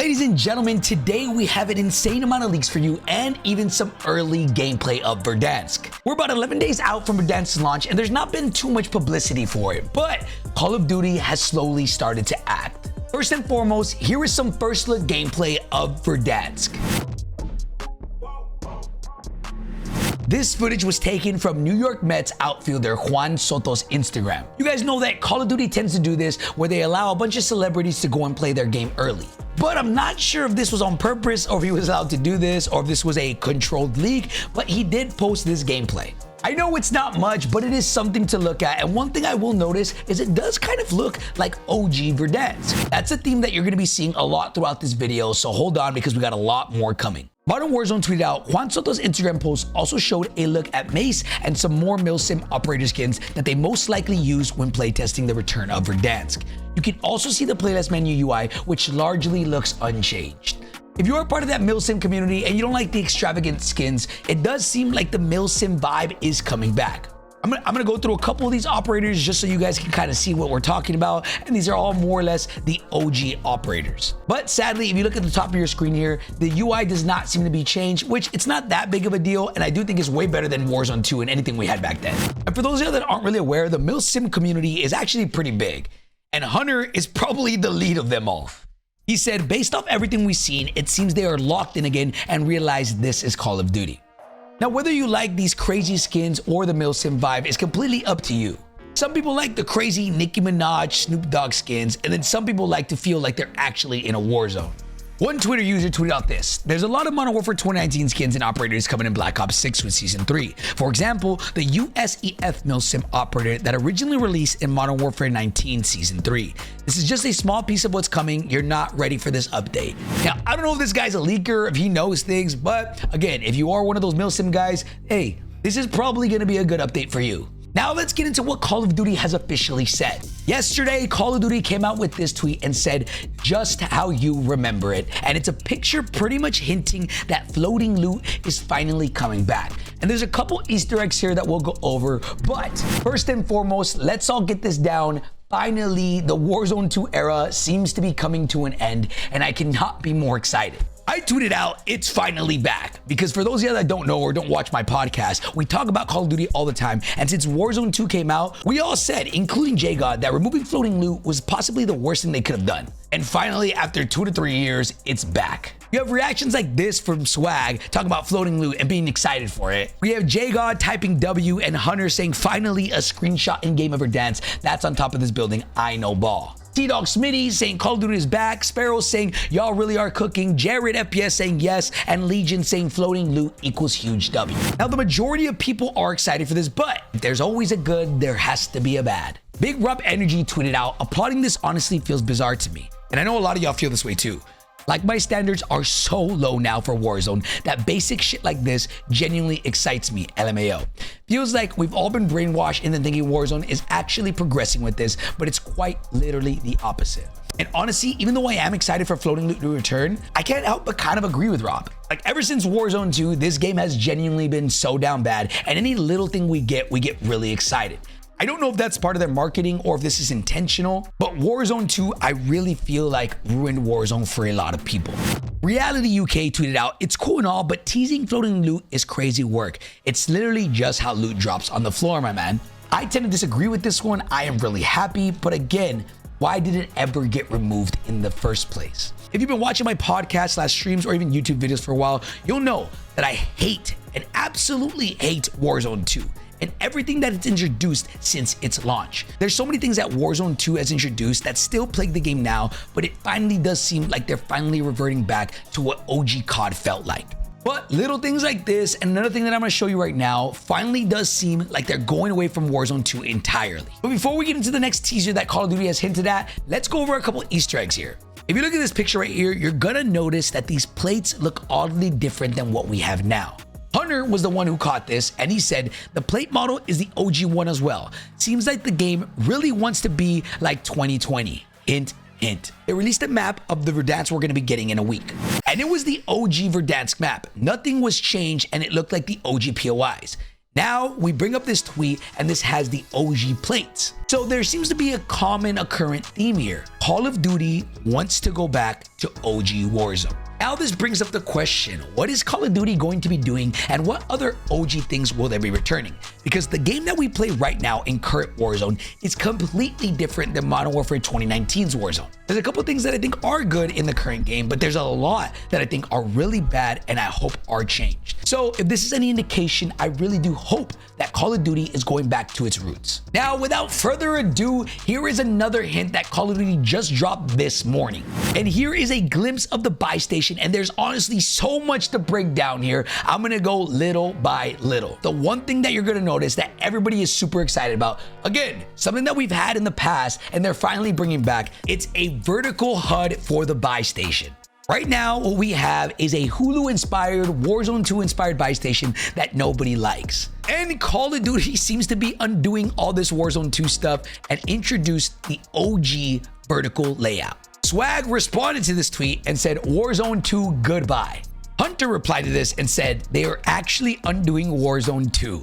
Ladies and gentlemen, today we have an insane amount of leaks for you and even some early gameplay of Verdansk. We're about 11 days out from Verdansk's launch and there's not been too much publicity for it, but Call of Duty has slowly started to act. First and foremost, here is some first look gameplay of Verdansk. This footage was taken from New York Mets outfielder Juan Soto's Instagram. You guys know that Call of Duty tends to do this where they allow a bunch of celebrities to go and play their game early. But I'm not sure if this was on purpose or if he was allowed to do this or if this was a controlled leak, but he did post this gameplay. I know it's not much, but it is something to look at. And one thing I will notice is it does kind of look like OG Verdansk. That's a theme that you're gonna be seeing a lot throughout this video, so hold on because we got a lot more coming. Modern Warzone tweeted out, Juan Soto's Instagram post also showed a look at Mace and some more milsim operator skins that they most likely used when playtesting the return of Verdansk. You can also see the playlist menu UI, which largely looks unchanged. If you're a part of that milsim community and you don't like the extravagant skins, it does seem like the milsim vibe is coming back. I'm gonna go through a couple of these operators just so you guys can kind of see what we're talking about, and these are all more or less the OG operators. But sadly, if you look at the top of your screen here, the UI does not seem to be changed, which it's not that big of a deal, and I do think it's way better than Warzone 2 and anything we had back then. And for those of you that aren't really aware, the milsim community is actually pretty big, and Hunter is probably the lead of them all. He said, based off everything we've seen, it seems they are locked in again and realize this is Call of Duty. Now, whether you like these crazy skins or the milsim vibe is completely up to you. Some people like the crazy Nicki Minaj, Snoop Dogg skins, and then some people like to feel like they're actually in a war zone. One Twitter user tweeted out this: there's a lot of Modern Warfare 2019 skins and operators coming in Black Ops 6 with Season 3. For example, the USEF milsim operator that originally released in Modern Warfare 19 Season 3. This is just a small piece of what's coming. You're not ready for this update. Now, I don't know if this guy's a leaker, if he knows things, but again, if you are one of those milsim guys, hey, this is probably gonna be a good update for you. Now let's get into what Call of Duty has officially said. Yesterday, Call of Duty came out with this tweet and said, just how you remember it. And it's a picture pretty much hinting that floating loot is finally coming back. And there's a couple Easter eggs here that we'll go over, but first and foremost, let's all get this down. Finally, the Warzone 2 era seems to be coming to an end, and I cannot be more excited. I tweeted out, it's finally back, because for those of you that don't know or don't watch my podcast, we talk about Call of Duty all the time, and since Warzone 2 came out, we all said, including JGod, that removing floating loot was possibly the worst thing they could have done. And finally, after 2 to 3 years, it's back. You have reactions like this from Swag talking about floating loot and being excited for it. We have JGod typing W and Hunter saying, finally a screenshot in game of Verdansk. That's on top of this building, I know ball. T-Dog Smitty saying Call of Duty is back. Sparrow saying y'all really are cooking. Jared FPS saying yes. And Legion saying floating loot equals huge W. Now the majority of people are excited for this, but if there's always a good, there has to be a bad. Big Rob Energy tweeted out, applauding this honestly feels bizarre to me. And I know a lot of y'all feel this way too. Like, my standards are so low now for Warzone that basic shit like this genuinely excites me, LMAO. Feels like we've all been brainwashed into thinking Warzone is actually progressing with this, but it's quite literally the opposite. And honestly, even though I am excited for floating loot to return, I can't help but kind of agree with Rob. Like, ever since Warzone 2, this game has genuinely been so down bad, and any little thing we get really excited. I don't know if that's part of their marketing or if this is intentional, but Warzone 2, I really feel like ruined Warzone for a lot of people. Reality UK tweeted out, it's cool and all, but teasing floating loot is crazy work. It's literally just how loot drops on the floor, my man. I tend to disagree with this one. I am really happy, but again, why did it ever get removed in the first place? If you've been watching my podcast / streams or even YouTube videos for a while, you'll know that I hate and absolutely hate Warzone 2. And everything that it's introduced since its launch. There's so many things that Warzone 2 has introduced that still plague the game now, but it finally does seem like they're finally reverting back to what OG COD felt like. But little things like this, and another thing that I'm gonna show you right now, finally does seem like they're going away from Warzone 2 entirely. But before we get into the next teaser that Call of Duty has hinted at, let's go over a couple Easter eggs here. If you look at this picture right here, you're gonna notice that these plates look oddly different than what we have now. Hunter was the one who caught this, and he said the plate model is the OG one as well. Seems like the game really wants to be like 2020. Hint, hint. They released a map of the Verdansk we're going to be getting in a week. And it was the OG Verdansk map. Nothing was changed, and it looked like the OG POIs. Now we bring up this tweet and this has the OG plates. So there seems to be a common occurrent theme here. Call of Duty wants to go back to OG Warzone. Now this brings up the question, what is Call of Duty going to be doing and what other OG things will they be returning? Because the game that we play right now in current Warzone is completely different than Modern Warfare 2019's Warzone. There's a couple things that I think are good in the current game, but there's a lot that I think are really bad and I hope are changed. So if this is any indication, I really do hope that Call of Duty is going back to its roots. Now, without further ado, here is another hint that Call of Duty just dropped this morning. And here is a glimpse of the buy station, and there's honestly so much to break down here. I'm gonna go little by little. The one thing that you're gonna notice that everybody is super excited about, again, something that we've had in the past and they're finally bringing back, it's a vertical HUD for the buy station. Right now, what we have is a Hulu-inspired, Warzone 2-inspired buy station that nobody likes. And Call of Duty seems to be undoing all this Warzone 2 stuff and introduced the OG vertical layout. Swag responded to this tweet and said, Warzone 2 goodbye. Hunter replied to this and said, they are actually undoing Warzone 2.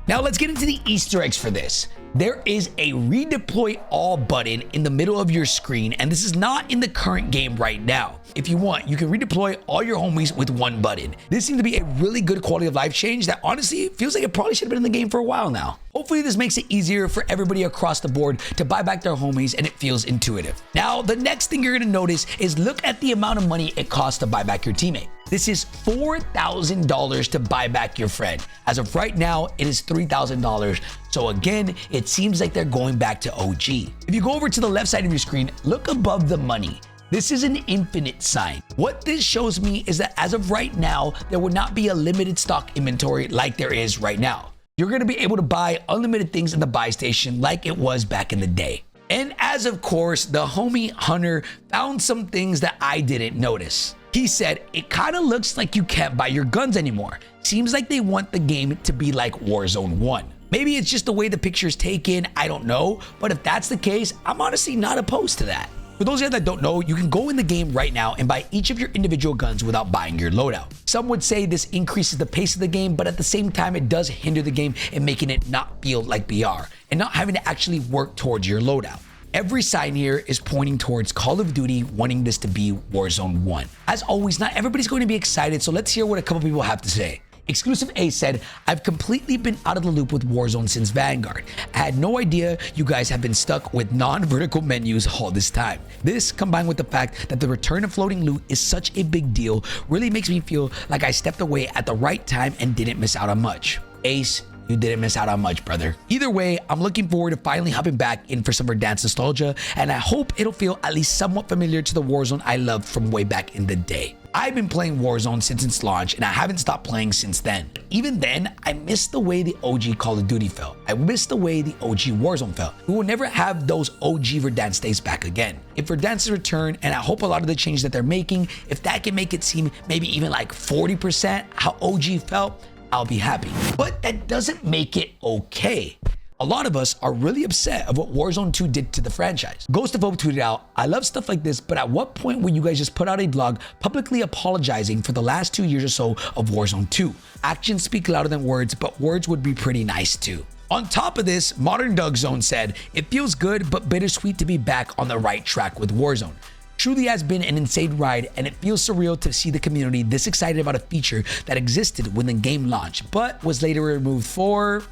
Now let's get into the Easter eggs for this. There is a redeploy all button in the middle of your screen, and this is not in the current game right now. If you want, you can redeploy all your homies with one button. This seems to be a really good quality of life change that honestly feels like it probably should have been in the game for a while now. Hopefully this makes it easier for everybody across the board to buy back their homies and it feels intuitive. Now, the next thing you're gonna notice is look at the amount of money it costs to buy back your teammate. This is $4,000 to buy back your friend. As of right now, it is $3,000. So again, it seems like they're going back to OG. If you go over to the left side of your screen, look above the money. This is an infinite sign. What this shows me is that as of right now, there would not be a limited stock inventory like there is right now. You're gonna be able to buy unlimited things in the buy station like it was back in the day. And as of course, the homie Hunter found some things that I didn't notice. He said, it kind of looks like you can't buy your guns anymore. Seems like they want the game to be like Warzone 1. Maybe it's just the way the picture is taken, I don't know. But if that's the case, I'm honestly not opposed to that. For those of you that don't know, you can go in the game right now and buy each of your individual guns without buying your loadout. Some would say this increases the pace of the game, but at the same time, it does hinder the game and making it not feel like BR and not having to actually work towards your loadout. Every sign here is pointing towards Call of Duty wanting this to be Warzone 1. As always, not everybody's going to be excited, so let's hear what a couple people have to say. Exclusive A said, I've completely been out of the loop with Warzone since Vanguard. I had no idea you guys have been stuck with non-vertical menus all this time. This, combined with the fact that the return of floating loot is such a big deal, really makes me feel like I stepped away at the right time and didn't miss out on much. Ace, you didn't miss out on much, brother. Either way, I'm looking forward to finally hopping back in for some Verdansk nostalgia, and I hope it'll feel at least somewhat familiar to the Warzone I loved from way back in the day. I've been playing Warzone since its launch, and I haven't stopped playing since then. Even then, I miss the way the OG Call of Duty felt. I miss the way the OG Warzone felt. We will never have those OG Verdansk days back again. If Verdansk return, and I hope a lot of the changes that they're making, if that can make it seem maybe even like 40% how OG felt, I'll be happy. But that doesn't make it okay. A lot of us are really upset of what Warzone 2 did to the franchise. Ghost of Hope tweeted out, I love stuff like this, but at what point will you guys just put out a blog publicly apologizing for the last 2 years or so of Warzone 2? Actions speak louder than words, but words would be pretty nice too. On top of this, Modern Doug Zone said, it feels good but bittersweet to be back on the right track with Warzone. Truly has been an insane ride, and it feels surreal to see the community this excited about a feature that existed when the game launched, but was later removed for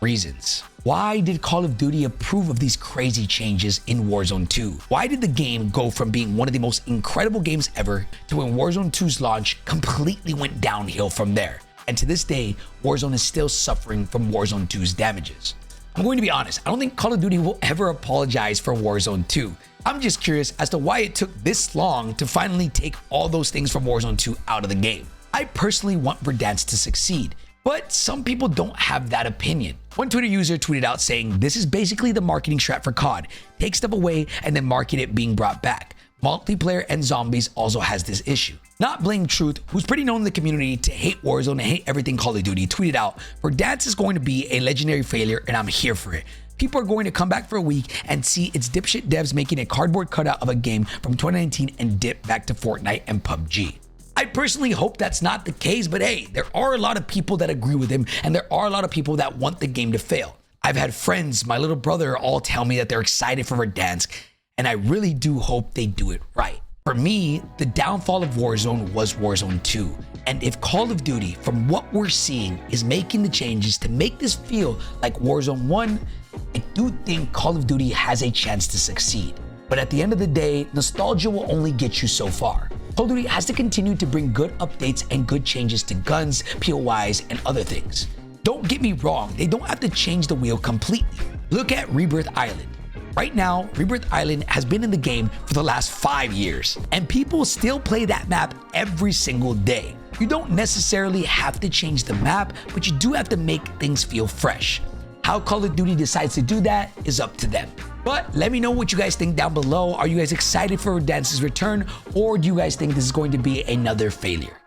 reasons. Why did Call of Duty approve of these crazy changes in Warzone 2? Why did the game go from being one of the most incredible games ever to when Warzone 2's launch completely went downhill from there? And to this day, Warzone is still suffering from Warzone 2's damages. I'm going to be honest, I don't think Call of Duty will ever apologize for Warzone 2. I'm just curious as to why it took this long to finally take all those things from Warzone 2 out of the game. I personally want Verdansk to succeed, but some people don't have that opinion. One Twitter user tweeted out saying, this is basically the marketing strat for COD. Take stuff away and then market it being brought back. Multiplayer and zombies also has this issue. Not Blame Truth, who's pretty known in the community to hate Warzone and hate everything Call of Duty, tweeted out, Verdansk is going to be a legendary failure and I'm here for it. People are going to come back for a week and see its dipshit devs making a cardboard cutout of a game from 2019 and dip back to Fortnite and PUBG. I personally hope that's not the case, but hey, there are a lot of people that agree with him, and there are a lot of people that want the game to fail. I've had friends, my little brother, all tell me that they're excited for Verdansk, and I really do hope they do it right. For me, the downfall of Warzone was Warzone 2. And if Call of Duty, from what we're seeing, is making the changes to make this feel like Warzone 1, I do think Call of Duty has a chance to succeed. But at the end of the day, nostalgia will only get you so far. Call of Duty has to continue to bring good updates and good changes to guns, POIs, and other things. Don't get me wrong, they don't have to change the wheel completely. Look at Rebirth Island. Right now, Rebirth Island has been in the game for the last 5 years, and people still play that map every single day. You don't necessarily have to change the map, but you do have to make things feel fresh. How Call of Duty decides to do that is up to them. But let me know what you guys think down below. Are you guys excited for Verdansk's return, or do you guys think this is going to be another failure?